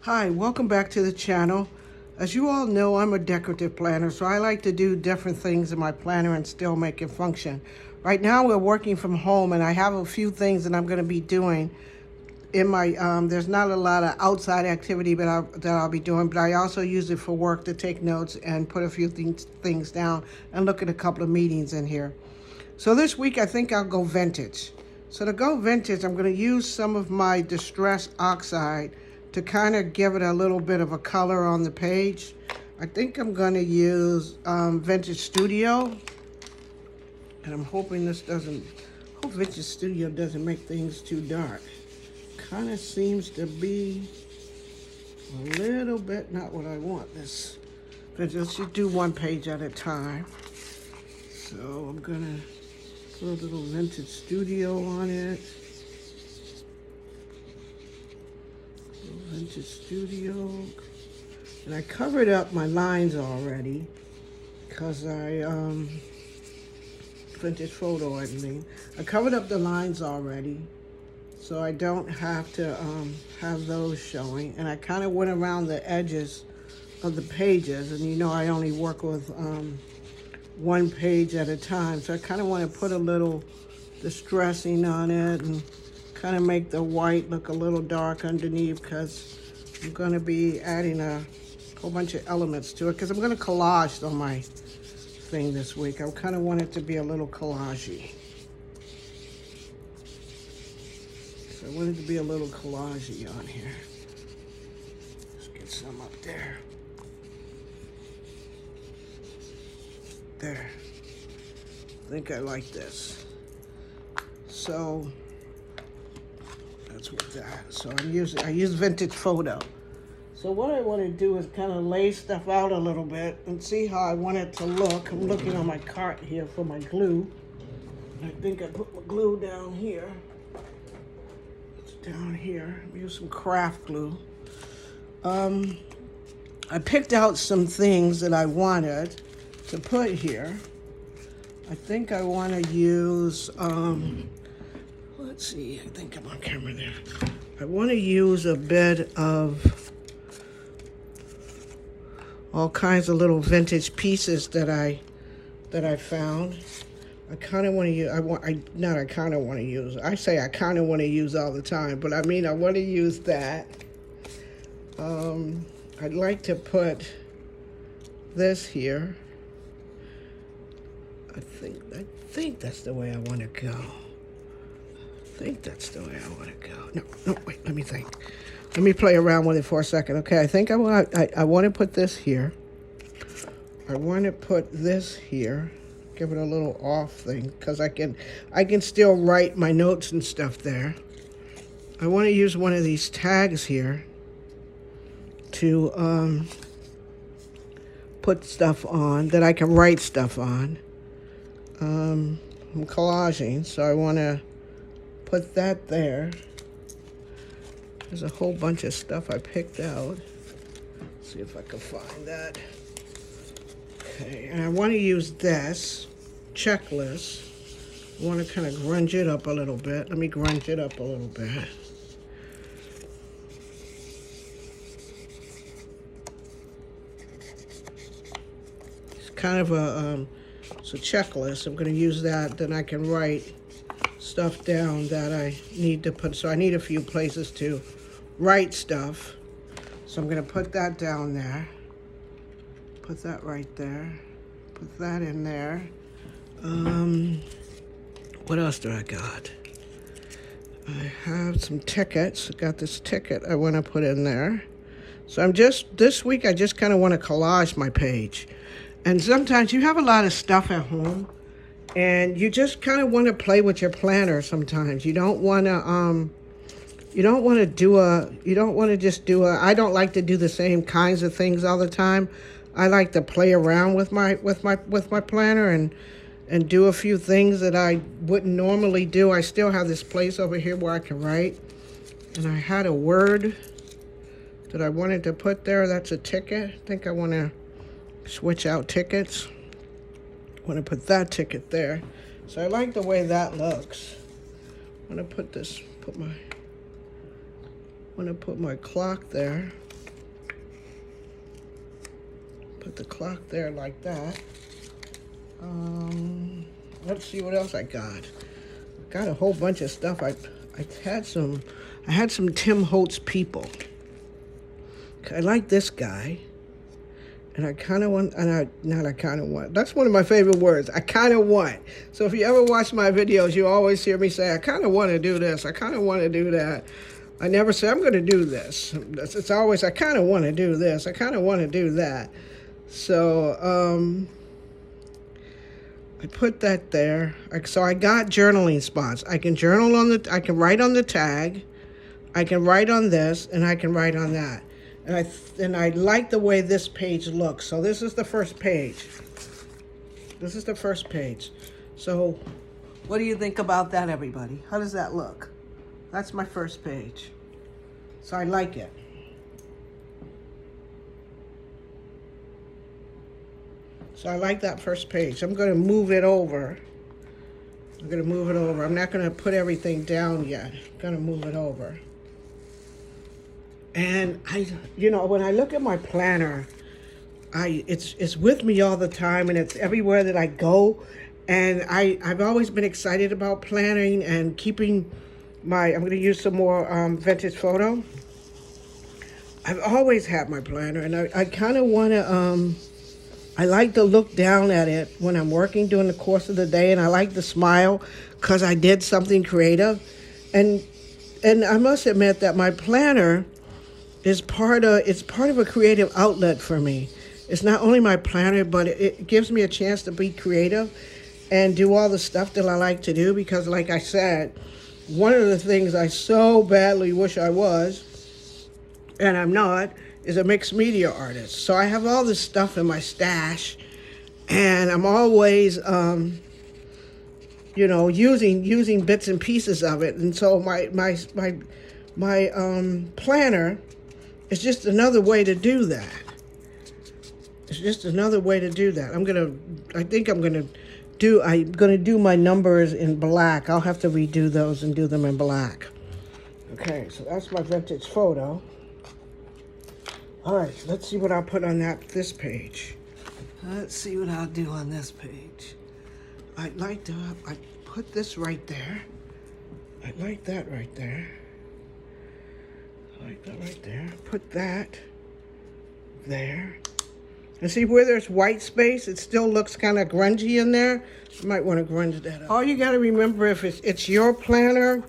Hi, welcome back to the channel. As you all know, I'm a decorative planner, so I like to do different things in my planner and still make it function. Right now we're working from home and I have a few things that I'm going to be doing in my, there's not a lot of outside activity that I'll be doing, but I also use it for work to take notes and put a few things down and look at a couple of meetings in here. So this week I think I'll go vintage. So to go vintage, I'm going to use some of my distress oxide to kind of give it a little bit of a color on the page. I think I'm going to use Vintage Studio. And I'm hoping hope Vintage Studio doesn't make things too dark. Kind of seems to be a little bit not what I want. Let's just do one page at a time. So I'm going to put a little Vintage Studio on it. Vintage Studio. And I covered up my lines already because Vintage Photo, I mean. I covered up the lines already so I don't have to have those showing. And I kind of went around the edges of the pages, and you know I only work with one page at a time, so I kind of want to put a little distressing on it and kind of make the white look a little dark underneath because I'm going to be adding a whole bunch of elements to it because I'm going to collage on my thing this week. I kind of want it to be a little collagey. So I want it to be a little collagey on here. Let's get some up there. There. I think I like this. So that's what that. So I use Vintage Photo. So what I want to do is kind of lay stuff out a little bit and see how I want it to look. I'm looking on my cart here for my glue. I think I put my glue down here. It's down here. Use some craft glue. I picked out some things that I wanted to put here. I think I want to use, let's see, I think I'm on camera there. I want to use a bit of all kinds of little vintage pieces that I found. I kind of want to use, I kind of want to use, I say I kind of want to use all the time, but I mean I want to use that. I'd like to put this here. I think that's the way I want to go. I think that's the way I want to go. No, wait, let me think. Let me play around with it for a second. Okay, I think I want to put this here. I want to put this here. Give it a little off thing because I can still write my notes and stuff there. I want to use one of these tags here to put stuff on that I can write stuff on. I'm collaging, so I want to put that there. There's a whole bunch of stuff I picked out. Let's see if I can find that. Okay, and I want to use this checklist. I want to kind of grunge it up a little bit. Let me grunge it up a little bit. It's kind of it's a checklist. I'm going to use that, then I can write stuff down that I need to put. So I need a few places to write stuff. So I'm going to put that down there. Put that right there. Put that in there. What else do I got? I have some tickets. I got this ticket I want to put in there. So this week I just kind of want to collage my page. And sometimes you have a lot of stuff at home and you just kind of want to play with your planner sometimes. You don't want to just do I don't like to do the same kinds of things all the time. I like to play around with my planner and do a few things that I wouldn't normally do. I still have this place over here where I can write. And I had a word that I wanted to put there. That's a ticket. I think I want to switch out tickets. I want to put that ticket there. So I like the way that looks. I want to put my clock there. Put the clock there like that. Let's see what else I got. Got a whole bunch of stuff. I had some Tim Holtz people. I like this guy. And I kind of want, that's one of my favorite words. I kind of want. So if you ever watch my videos, you always hear me say, I kind of want to do this. I kind of want to do that. I never say, I'm going to do this. It's always, I kind of want to do this. I kind of want to do that. So I put that there. So I got journaling spots. I can journal I can write on the tag. I can write on this, and I can write on that. And I like the way this page looks. So this is the first page. This is the first page. So what do you think about that, everybody? How does that look? That's my first page. So I like it. So I like that first page. I'm going to move it over. I'm not going to put everything down yet. I'm going to move it over. And when I look at my planner, it's with me all the time, and it's everywhere that I go. And I've always been excited about planning and keeping I'm going to use some more vintage photo. I've always had my planner, and I kind of want to, I like to look down at it when I'm working during the course of the day, and I like to smile because I did something creative. And I must admit that my planner is part of a creative outlet for me. It's not only my planner, but it gives me a chance to be creative and do all the stuff that I like to do, because like I said, one of the things I so badly wish I was, and I'm not, is a mixed media artist. So I have all this stuff in my stash, and I'm always using bits and pieces of it. And so my planner, it's just another way to do that. It's just another way to do that. I'm gonna do my numbers in black. I'll have to redo those and do them in black. Okay, so that's my vintage photo. All right, let's see what I'll put on this page. Let's see what I'll do on this page. I put this right there. I like that right there. Put that there. And see where there's white space, it still looks kind of grungy in there. You might want to grunge that up. All you got to remember, if it's your planner,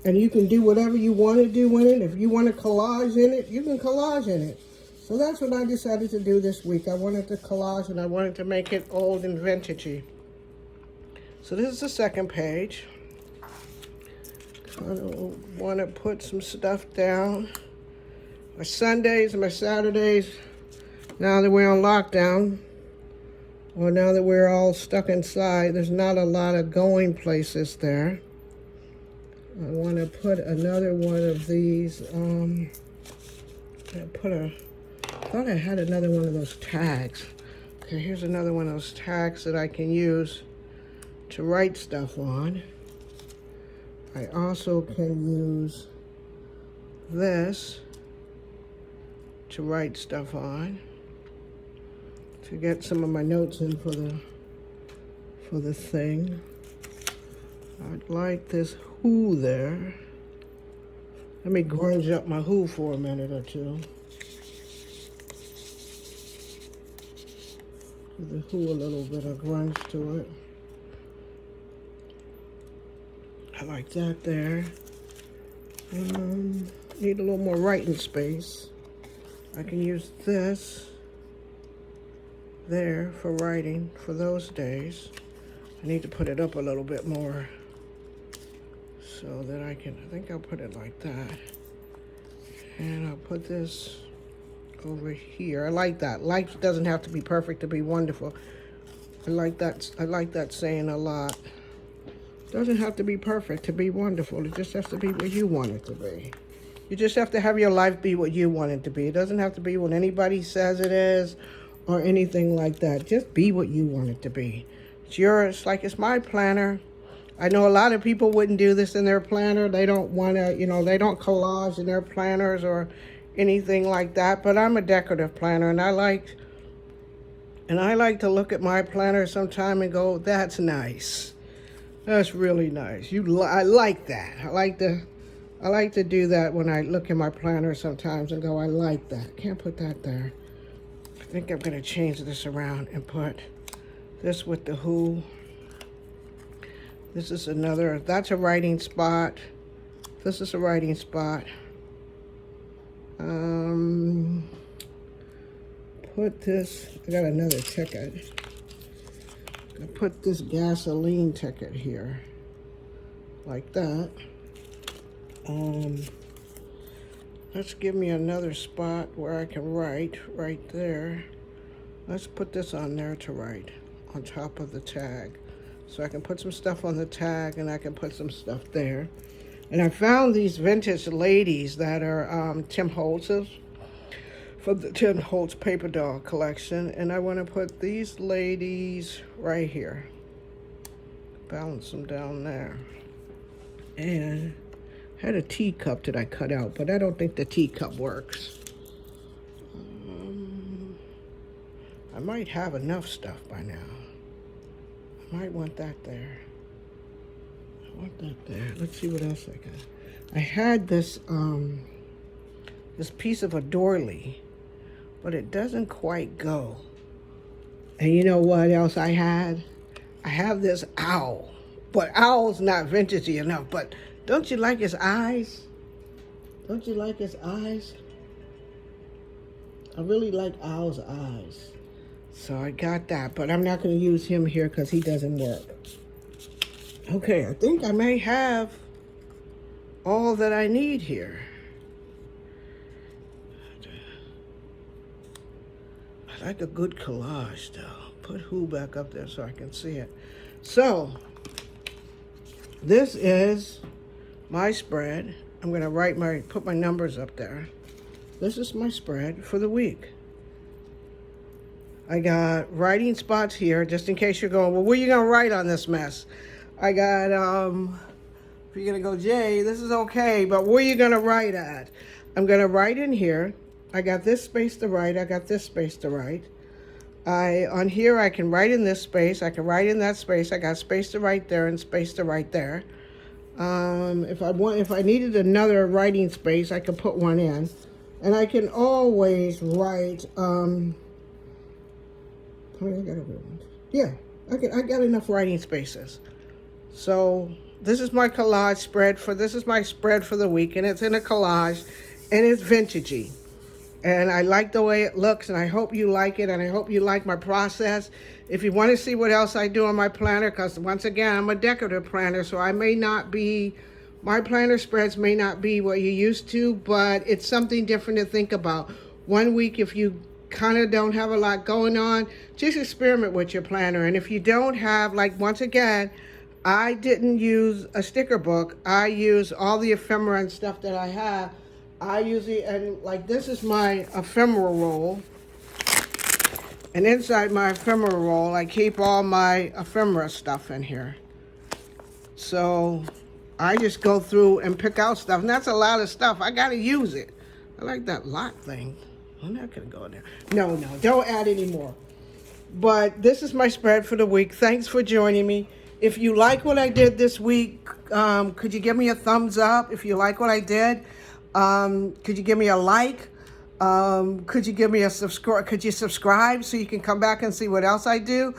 and you can do whatever you want to do in it. If you want to collage in it, you can collage in it. So that's what I decided to do this week. I wanted to collage, and I wanted to make it old and vintagey. So this is the second page. I want to put some stuff down. My Sundays and my Saturdays, now that we're on lockdown, or now that we're all stuck inside, there's not a lot of going places there. I want to put another one of these. I thought I had another one of those tags. Okay, here's another one of those tags that I can use to write stuff on. I also can use this to write stuff on, to get some of my notes in for the thing. I'd like this who there. Let me grunge up my who for a minute or two. Give the who a little bit of grunge to it. I like that there. Need a little more writing space. I can use this there for writing for those days. I need to put it up a little bit more so that I think I'll put it like that. And I'll put this over here. I like that. Life doesn't have to be perfect to be wonderful. I like that saying a lot. Doesn't have to be perfect to be wonderful. It just has to be what you want it to be. You just have to have your life be what you want it to be. It doesn't have to be what anybody says it is or anything like that. Just be what you want it to be. It's yours, like it's my planner. I know a lot of people wouldn't do this in their planner. They don't want to, they don't collage in their planners or anything like that. But I'm a decorative planner, and I like And I like to look at my planner sometime and go, that's nice. That's really nice. I like that. I like to do that when I look at my planner sometimes and go, I like that. Can't put that there. I think I'm going to change this around and put this with the who. This is another, that's a writing spot. This is a writing spot. Put this, I got another ticket. I put this gasoline ticket here, like that. Let's give me another spot where I can write right there. Let's put this on there to write on top of the tag. So I can put some stuff on the tag and I can put some stuff there. And I found these vintage ladies that are Tim Holtz's, from the Tim Holtz paper doll collection. And I want to put these ladies right here. Balance them down there. And I had a teacup that I cut out, but I don't think the teacup works. I might have enough stuff by now. I might want that there. I want that there. Let's see what else I got. I had this this piece of a doily, but it doesn't quite go. And you know what else I had? I have this owl, but owl's not vintagey enough. But don't you like his eyes? Don't you like his eyes? I really like Owl's eyes. So I got that, but I'm not going to use him here because he doesn't work. Okay, I think I may have all that I need here. I like a good collage, though. Put who back up there so I can see it. So, this is my spread. I'm going to put my numbers up there. This is my spread for the week. I got writing spots here, just in case you're going, well, where are you going to write on this mess? I got, if you're going to go, Jay, this is okay, but where are you going to write at? I'm going to write in here. I got this space to write. I got this space to write. On here, I can write in this space. I can write in that space. I got space to write there and space to write there. If I needed another writing space, I could put one in. And I can always write, yeah, I got enough writing spaces. So this is my collage spread this is my spread for the week, and it's in a collage, and it's vintagey. And I like the way it looks, and I hope you like it, and I hope you like my process. If you want to see what else I do on my planner, because once again, I'm a decorative planner, so my planner spreads may not be what you used to, but it's something different to think about. One week, if you kind of don't have a lot going on, just experiment with your planner. And if you don't have, like, once again, I didn't use a sticker book. I use all the ephemera and stuff that I have. I usually, and like this is my ephemera roll. And inside my ephemera roll, I keep all my ephemera stuff in here. So I just go through and pick out stuff. And that's a lot of stuff. I got to use it. I like that lock thing. I'm not going to go in there. No, don't add any more. But this is my spread for the week. Thanks for joining me. If you like what I did this week, could you give me a thumbs up? If you like what I did, could you give me a like? Could you give me a subscribe? Could you subscribe so you can come back and see what else I do?